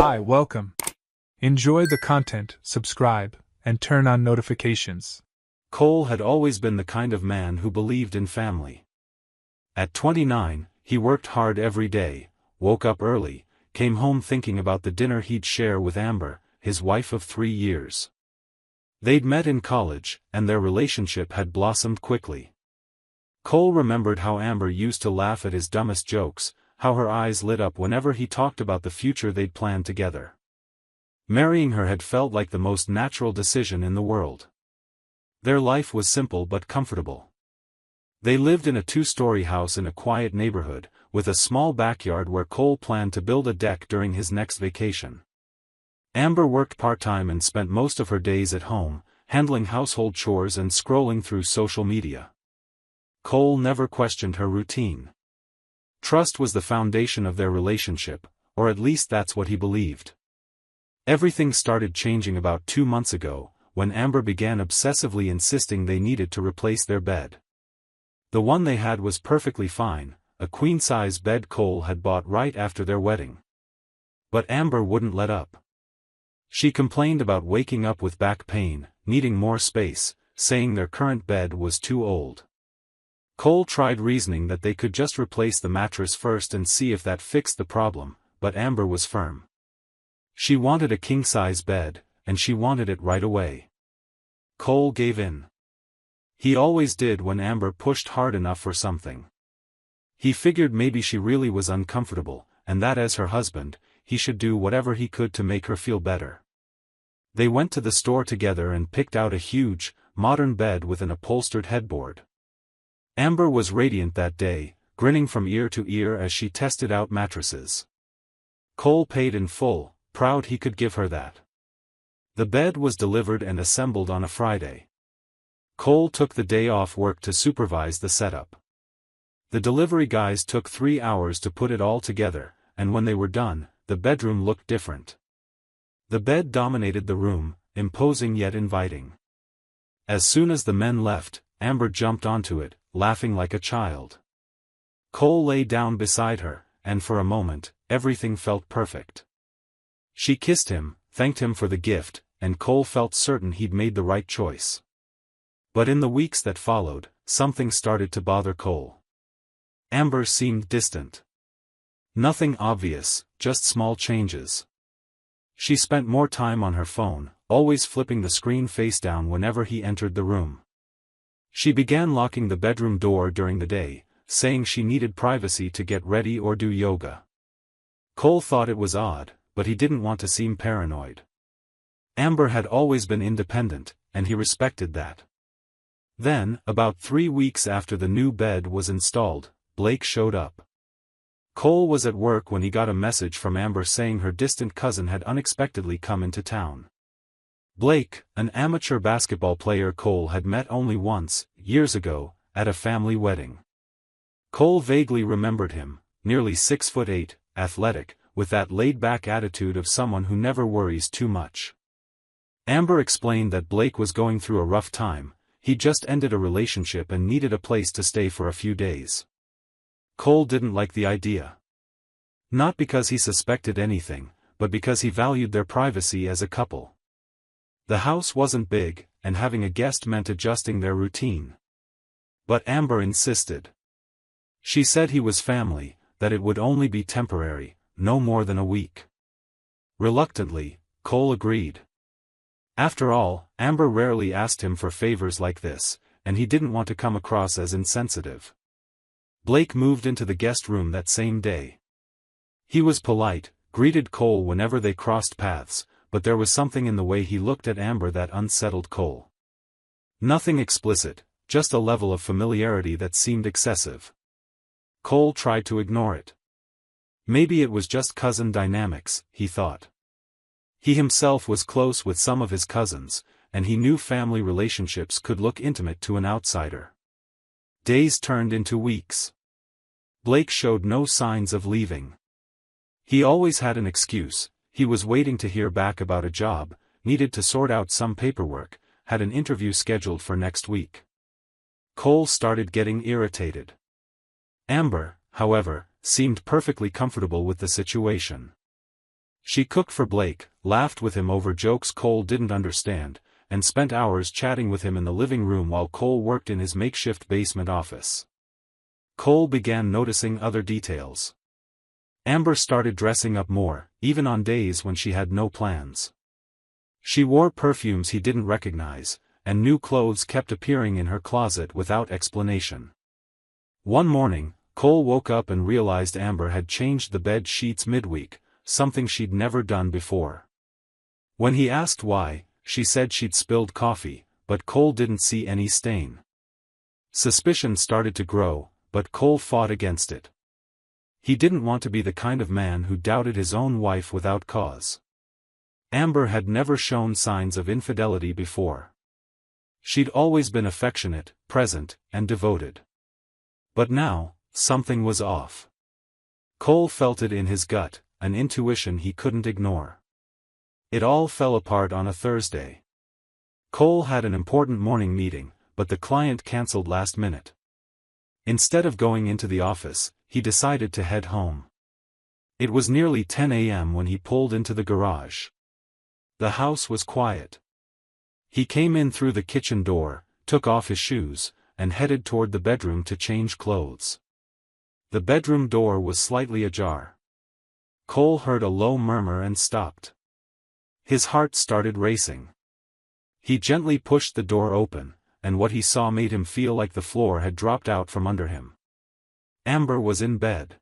Hi, welcome. Enjoy the content, subscribe, and turn on notifications. Cole had always been the kind of man who believed in family. At 29, he worked hard every day, woke up early, came home thinking about the dinner he'd share with Amber, his wife of 3 years. They'd met in college, and their relationship had blossomed quickly. Cole remembered how Amber used to laugh at his dumbest jokes, how her eyes lit up whenever he talked about the future they'd planned together. Marrying her had felt like the most natural decision in the world. Their life was simple but comfortable. They lived in a 2-story house in a quiet neighborhood, with a small backyard where Cole planned to build a deck during his next vacation. Amber worked part-time and spent most of her days at home, handling household chores and scrolling through social media. Cole never questioned her routine. Trust was the foundation of their relationship, or at least that's what he believed. Everything started changing about 2 months ago, when Amber began obsessively insisting they needed to replace their bed. The one they had was perfectly fine, a queen-size bed Cole had bought right after their wedding. But Amber wouldn't let up. She complained about waking up with back pain, needing more space, saying their current bed was too old. Cole tried reasoning that they could just replace the mattress first and see if that fixed the problem, but Amber was firm. She wanted a king-size bed, and she wanted it right away. Cole gave in. He always did when Amber pushed hard enough for something. He figured maybe she really was uncomfortable, and that as her husband, he should do whatever he could to make her feel better. They went to the store together and picked out a huge, modern bed with an upholstered headboard. Amber was radiant that day, grinning from ear to ear as she tested out mattresses. Cole paid in full, proud he could give her that. The bed was delivered and assembled on a Friday. Cole took the day off work to supervise the setup. The delivery guys took 3 hours to put it all together, and when they were done, the bedroom looked different. The bed dominated the room, imposing yet inviting. As soon as the men left, Amber jumped onto it, laughing like a child. Cole lay down beside her, and for a moment, everything felt perfect. She kissed him, thanked him for the gift, and Cole felt certain he'd made the right choice. But in the weeks that followed, something started to bother Cole. Amber seemed distant. Nothing obvious, just small changes. She spent more time on her phone, always flipping the screen face down whenever he entered the room. She began locking the bedroom door during the day, saying she needed privacy to get ready or do yoga. Cole thought it was odd, but he didn't want to seem paranoid. Amber had always been independent, and he respected that. Then, about 3 weeks after the new bed was installed, Blake showed up. Cole was at work when he got a message from Amber saying her distant cousin had unexpectedly come into town. Blake, an amateur basketball player Cole had met only once, years ago, at a family wedding. Cole vaguely remembered him, nearly 6'8", athletic, with that laid-back attitude of someone who never worries too much. Amber explained that Blake was going through a rough time. He'd just ended a relationship and needed a place to stay for a few days. Cole didn't like the idea. Not because he suspected anything, but because he valued their privacy as a couple. The house wasn't big, and having a guest meant adjusting their routine. But Amber insisted. She said he was family, that it would only be temporary, no more than a week. Reluctantly, Cole agreed. After all, Amber rarely asked him for favors like this, and he didn't want to come across as insensitive. Blake moved into the guest room that same day. He was polite, greeted Cole whenever they crossed paths, but there was something in the way he looked at Amber that unsettled Cole. Nothing explicit, just a level of familiarity that seemed excessive. Cole tried to ignore it. Maybe it was just cousin dynamics, he thought. He himself was close with some of his cousins, and he knew family relationships could look intimate to an outsider. Days turned into weeks. Blake showed no signs of leaving. He always had an excuse. He was waiting to hear back about a job, needed to sort out some paperwork, had an interview scheduled for next week. Cole started getting irritated. Amber, however, seemed perfectly comfortable with the situation. She cooked for Blake, laughed with him over jokes Cole didn't understand, and spent hours chatting with him in the living room while Cole worked in his makeshift basement office. Cole began noticing other details. Amber started dressing up more, even on days when she had no plans. She wore perfumes he didn't recognize, and new clothes kept appearing in her closet without explanation. One morning, Cole woke up and realized Amber had changed the bed sheets midweek, something she'd never done before. When he asked why, she said she'd spilled coffee, but Cole didn't see any stain. Suspicion started to grow, but Cole fought against it. He didn't want to be the kind of man who doubted his own wife without cause. Amber had never shown signs of infidelity before. She'd always been affectionate, present, and devoted. But now, something was off. Cole felt it in his gut, an intuition he couldn't ignore. It all fell apart on a Thursday. Cole had an important morning meeting, but the client canceled last minute. Instead of going into the office, he decided to head home. It was nearly 10 a.m. when he pulled into the garage. The house was quiet. He came in through the kitchen door, took off his shoes, and headed toward the bedroom to change clothes. The bedroom door was slightly ajar. Cole heard a low murmur and stopped. His heart started racing. He gently pushed the door open, and what he saw made him feel like the floor had dropped out from under him. Amber was in bed.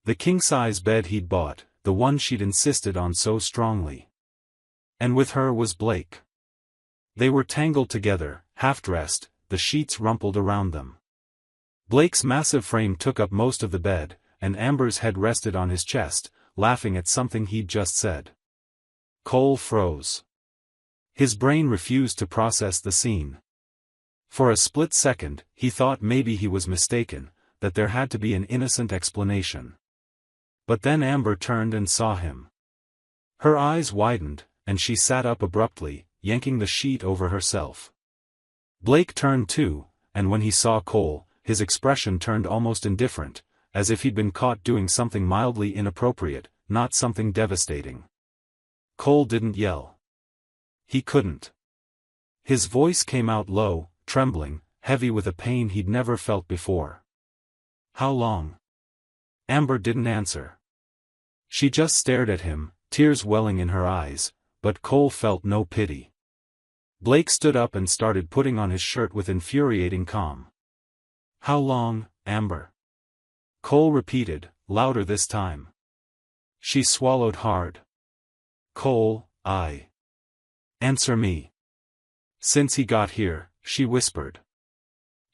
The king-size bed he'd bought, the one she'd insisted on so strongly. And with her was Blake. They were tangled together, half-dressed, the sheets rumpled around them. Blake's massive frame took up most of the bed, and Amber's head rested on his chest, laughing at something he'd just said. Cole froze. His brain refused to process the scene. For a split second, he thought maybe he was mistaken, that there had to be an innocent explanation. But then Amber turned and saw him. Her eyes widened, and she sat up abruptly, yanking the sheet over herself. Blake turned too, and when he saw Cole, his expression turned almost indifferent, as if he'd been caught doing something mildly inappropriate, not something devastating. Cole didn't yell. He couldn't. His voice came out low, trembling, heavy with a pain he'd never felt before. "How long?" Amber didn't answer. She just stared at him, tears welling in her eyes, but Cole felt no pity. Blake stood up and started putting on his shirt with infuriating calm. "How long, Amber?" Cole repeated, louder this time. She swallowed hard. "Cole, Answer me." "Since he got here," she whispered.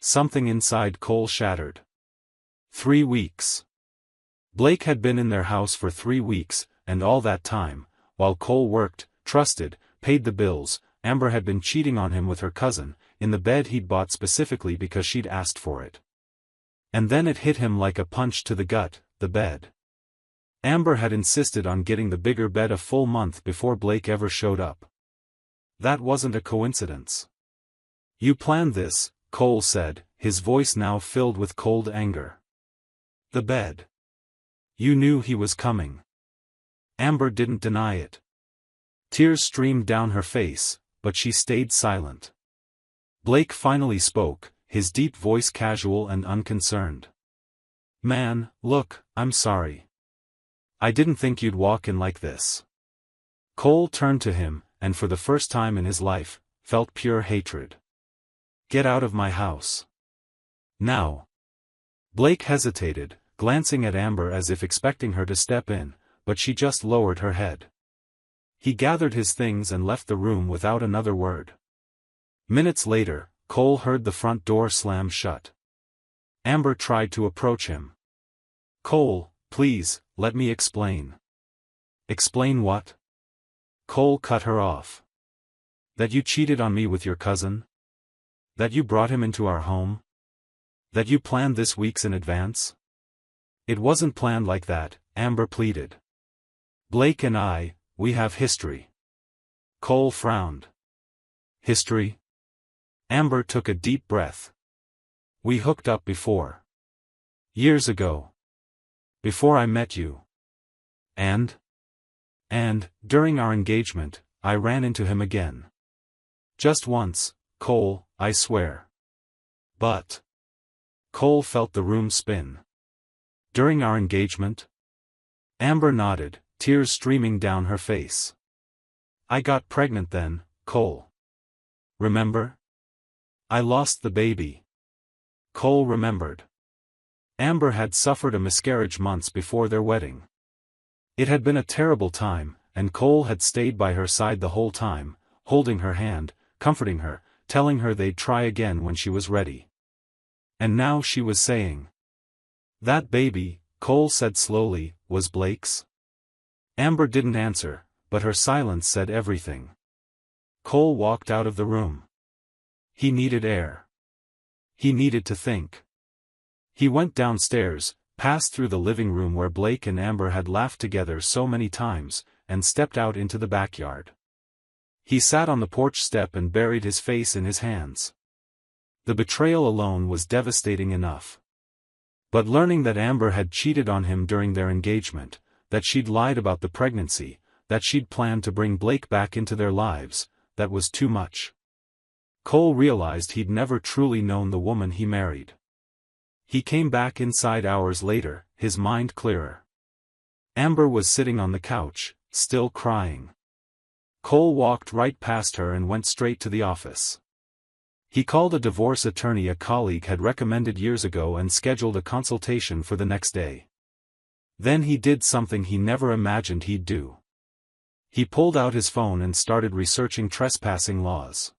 Something inside Cole shattered. 3 weeks. Blake had been in their house for 3 weeks, and all that time, while Cole worked, trusted, paid the bills, Amber had been cheating on him with her cousin, in the bed he'd bought specifically because she'd asked for it. And then it hit him like a punch to the gut, the bed. Amber had insisted on getting the bigger bed a full month before Blake ever showed up. That wasn't a coincidence. "You planned this," Cole said, his voice now filled with cold anger. "The bed. You knew he was coming." Amber didn't deny it. Tears streamed down her face, but she stayed silent. Blake finally spoke, his deep voice casual and unconcerned. "Man, look, I'm sorry. I didn't think you'd walk in like this." Cole turned to him, and for the first time in his life, felt pure hatred. "Get out of my house. Now." Blake hesitated, glancing at Amber as if expecting her to step in, but she just lowered her head. He gathered his things and left the room without another word. Minutes later, Cole heard the front door slam shut. Amber tried to approach him. "Cole, please, let me explain." "Explain what?" Cole cut her off. "That you cheated on me with your cousin? That you brought him into our home? That you planned this weeks in advance?" "It wasn't planned like that," Amber pleaded. "Blake and we have history." Cole frowned. "History?" Amber took a deep breath. "We hooked up before. Years ago. Before I met you." "And?" And, during our engagement, I ran into him again. Just once, Cole, I swear. But. Cole felt the room spin. During our engagement? Amber nodded, tears streaming down her face. I got pregnant then, Cole. Remember? I lost the baby. Cole remembered. Amber had suffered a miscarriage months before their wedding. It had been a terrible time, and Cole had stayed by her side the whole time, holding her hand, comforting her, telling her they'd try again when she was ready. And now she was saying. That baby, Cole said slowly, was Blake's? Amber didn't answer, but her silence said everything. Cole walked out of the room. He needed air. He needed to think. He went downstairs, passed through the living room where Blake and Amber had laughed together so many times, and stepped out into the backyard. He sat on the porch step and buried his face in his hands. The betrayal alone was devastating enough. But learning that Amber had cheated on him during their engagement, that she'd lied about the pregnancy, that she'd planned to bring Blake back into their lives, that was too much. Cole realized he'd never truly known the woman he married. He came back inside hours later, his mind clearer. Amber was sitting on the couch, still crying. Cole walked right past her and went straight to the office. He called a divorce attorney a colleague had recommended years ago and scheduled a consultation for the next day. Then he did something he never imagined he'd do. He pulled out his phone and started researching trespassing laws.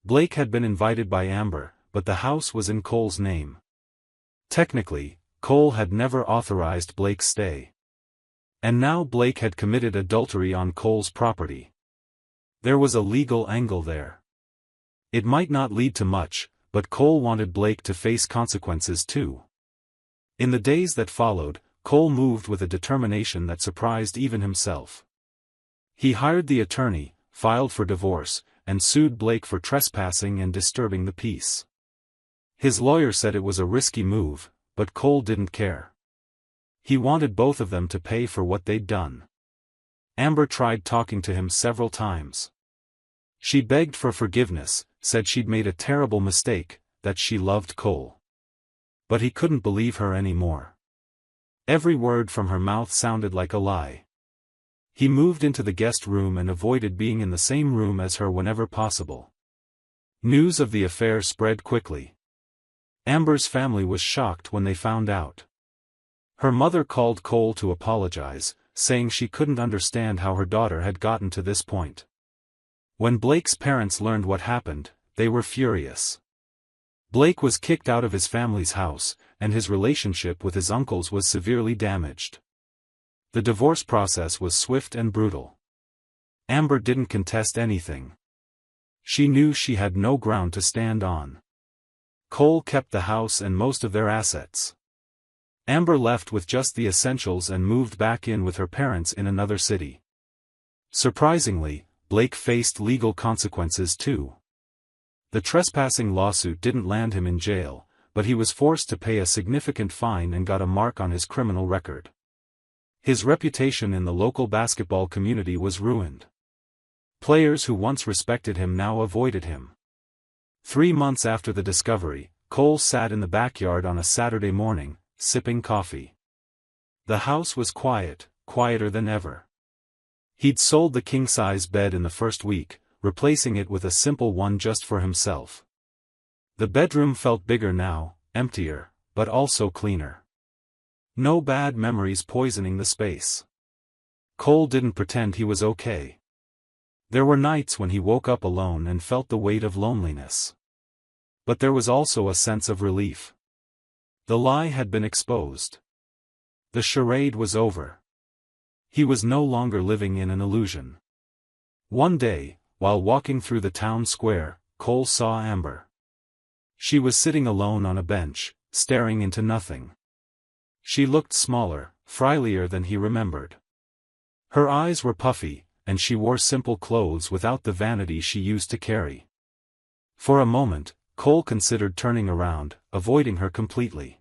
Blake had been invited by Amber, but the house was in Cole's name. Technically, Cole had never authorized Blake's stay. And now Blake had committed adultery on Cole's property. There was a legal angle there. It might not lead to much, but Cole wanted Blake to face consequences too. In the days that followed, Cole moved with a determination that surprised even himself. He hired the attorney, filed for divorce, and sued Blake for trespassing and disturbing the peace. His lawyer said it was a risky move, but Cole didn't care. He wanted both of them to pay for what they'd done. Amber tried talking to him several times. She begged for forgiveness, said she'd made a terrible mistake, that she loved Cole. But he couldn't believe her anymore. Every word from her mouth sounded like a lie. He moved into the guest room and avoided being in the same room as her whenever possible. News of the affair spread quickly. Amber's family was shocked when they found out. Her mother called Cole to apologize, saying she couldn't understand how her daughter had gotten to this point. When Blake's parents learned what happened, they were furious. Blake was kicked out of his family's house, and his relationship with his uncles was severely damaged. The divorce process was swift and brutal. Amber didn't contest anything. She knew she had no ground to stand on. Cole kept the house and most of their assets. Amber left with just the essentials and moved back in with her parents in another city. Surprisingly, Blake faced legal consequences too. The trespassing lawsuit didn't land him in jail, but he was forced to pay a significant fine and got a mark on his criminal record. His reputation in the local basketball community was ruined. Players who once respected him now avoided him. 3 months after the discovery, Cole sat in the backyard on a Saturday morning, sipping coffee. The house was quiet, quieter than ever. He'd sold the king-size bed in the first week, replacing it with a simple one just for himself. The bedroom felt bigger now, emptier, but also cleaner. No bad memories poisoning the space. Cole didn't pretend he was okay. There were nights when he woke up alone and felt the weight of loneliness. But there was also a sense of relief. The lie had been exposed. The charade was over. He was no longer living in an illusion. One day, while walking through the town square, Cole saw Amber. She was sitting alone on a bench, staring into nothing. She looked smaller, frilier than he remembered. Her eyes were puffy, and she wore simple clothes without the vanity she used to carry. For a moment, Cole considered turning around, avoiding her completely.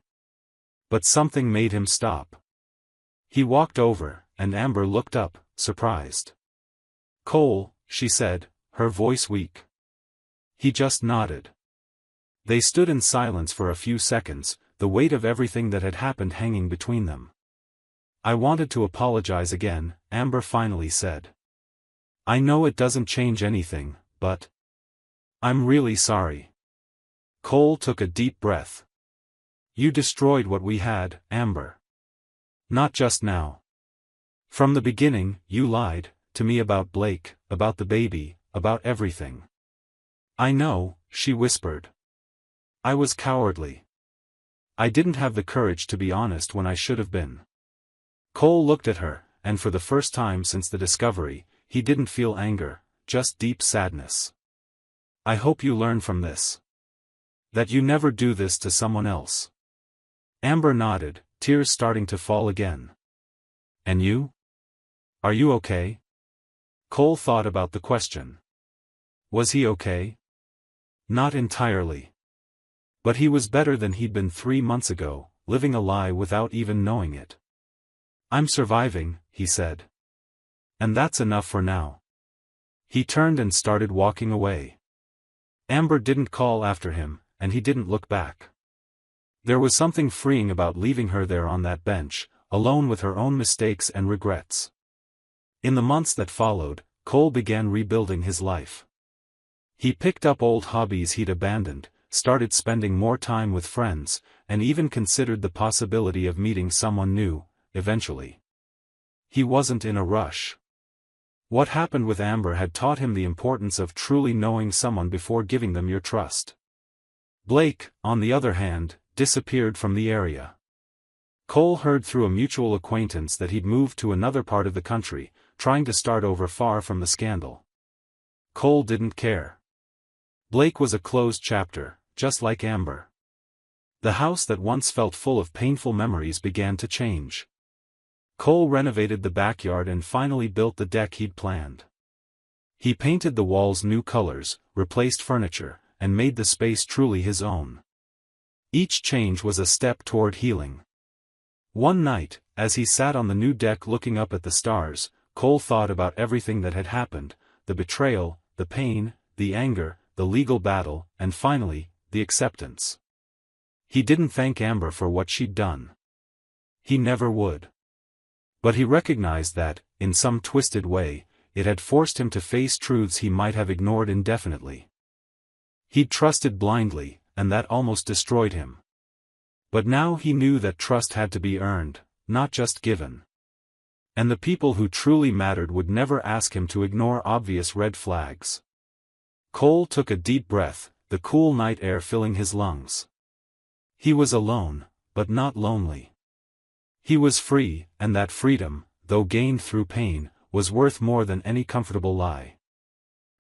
But something made him stop. He walked over, and Amber looked up, surprised. "Cole," she said, her voice weak. He just nodded. They stood in silence for a few seconds, the weight of everything that had happened hanging between them. "I wanted to apologize again," Amber finally said. "I know it doesn't change anything, but I'm really sorry." Cole took a deep breath. "You destroyed what we had, Amber. Not just now. From the beginning, you lied to me about Blake, about the baby, about everything." "I know," she whispered. "I was cowardly. I didn't have the courage to be honest when I should have been." Cole looked at her, and for the first time since the discovery, he didn't feel anger, just deep sadness. "I hope you learn from this. That you never do this to someone else." Amber nodded, tears starting to fall again. "And you? Are you okay?" Cole thought about the question. Was he okay? Not entirely. But he was better than he'd been 3 months ago, living a lie without even knowing it. "I'm surviving," he said. "And that's enough for now." He turned and started walking away. Amber didn't call after him, and he didn't look back. There was something freeing about leaving her there on that bench, alone with her own mistakes and regrets. In the months that followed, Cole began rebuilding his life. He picked up old hobbies he'd abandoned, started spending more time with friends, and even considered the possibility of meeting someone new, eventually. He wasn't in a rush. What happened with Amber had taught him the importance of truly knowing someone before giving them your trust. Blake, on the other hand, disappeared from the area. Cole heard through a mutual acquaintance that he'd moved to another part of the country, trying to start over far from the scandal. Cole didn't care. Blake was a closed chapter, just like Amber. The house that once felt full of painful memories began to change. Cole renovated the backyard and finally built the deck he'd planned. He painted the walls new colors, replaced furniture, and made the space truly his own. Each change was a step toward healing. One night, as he sat on the new deck looking up at the stars, Cole thought about everything that had happened, the betrayal, the pain, the anger, the legal battle, and finally, the acceptance. He didn't thank Amber for what she'd done. He never would. But he recognized that, in some twisted way, it had forced him to face truths he might have ignored indefinitely. He'd trusted blindly, and that almost destroyed him. But now he knew that trust had to be earned, not just given. And the people who truly mattered would never ask him to ignore obvious red flags. Cole took a deep breath, the cool night air filling his lungs. He was alone, but not lonely. He was free, and that freedom, though gained through pain, was worth more than any comfortable lie.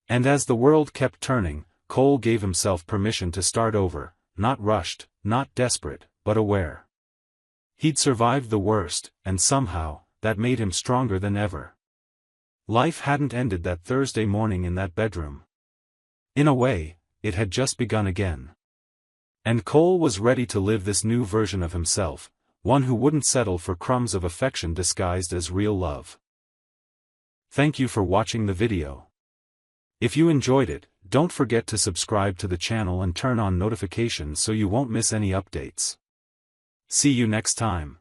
And as the world kept turning, Cole gave himself permission to start over, not rushed, not desperate, but aware. He'd survived the worst, and somehow, that made him stronger than ever. Life hadn't ended that Thursday morning in that bedroom. In a way, it had just begun again. And Cole was ready to live this new version of himself, one who wouldn't settle for crumbs of affection disguised as real love. Thank you for watching the video. If you enjoyed it, don't forget to subscribe to the channel and turn on notifications so you won't miss any updates. See you next time.